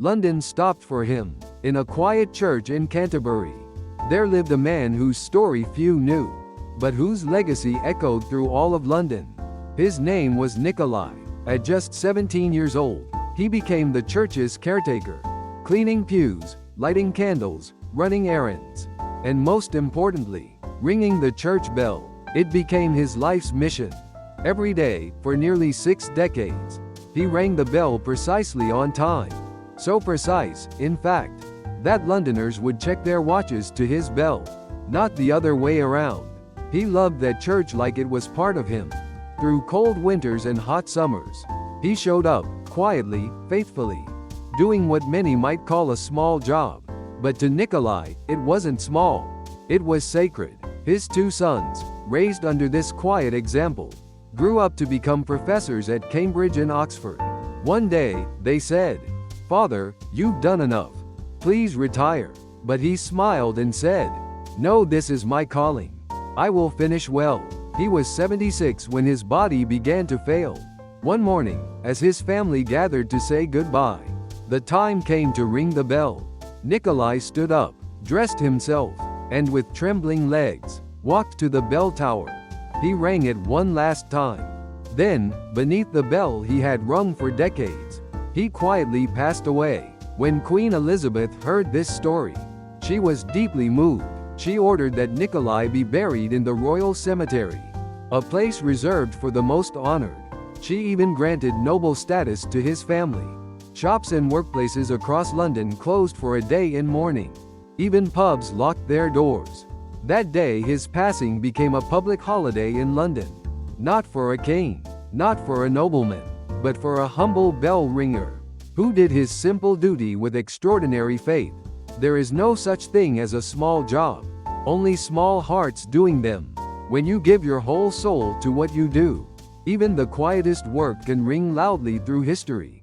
London stopped for him. In a quiet church in Canterbury, there lived a man whose story few knew, but whose legacy echoed through all of London. His name was Nikolai. At just 17 years old, he became the church's caretaker, cleaning pews, lighting candles, running errands, and most importantly, ringing the church bell. It became his life's mission. Every day, for nearly 6 decades, he rang the bell precisely on time. So precise, in fact, that Londoners would check their watches to his bell, not the other way around. He loved that church like it was part of him. Through cold winters and hot summers, he showed up, quietly, faithfully, doing what many might call a small job. But to Nikolai, it wasn't small. It was sacred. His 2 sons, raised under this quiet example, grew up to become professors at Cambridge and Oxford. One day, they said, "Father, you've done enough. Please retire." But he smiled and said, "No, this is my calling. I will finish well." He was 76 when his body began to fail. One morning, as his family gathered to say goodbye, the time came to ring the bell. Nikolai stood up, dressed himself, and with trembling legs, walked to the bell tower. He rang it one last time. Then, beneath the bell he had rung for decades, he quietly passed away. When Queen Elizabeth heard this story, she was deeply moved. She ordered that Nikolai be buried in the royal cemetery, a place reserved for the most honored. She even granted noble status to his family. Shops and workplaces across London closed for a day in mourning. Even pubs locked their doors. That day his passing became a public holiday in London. Not for a king, not for a nobleman, but for a humble bell ringer, who did his simple duty with extraordinary faith. There is no such thing as a small job, only small hearts doing them. When you give your whole soul to what you do, even the quietest work can ring loudly through history.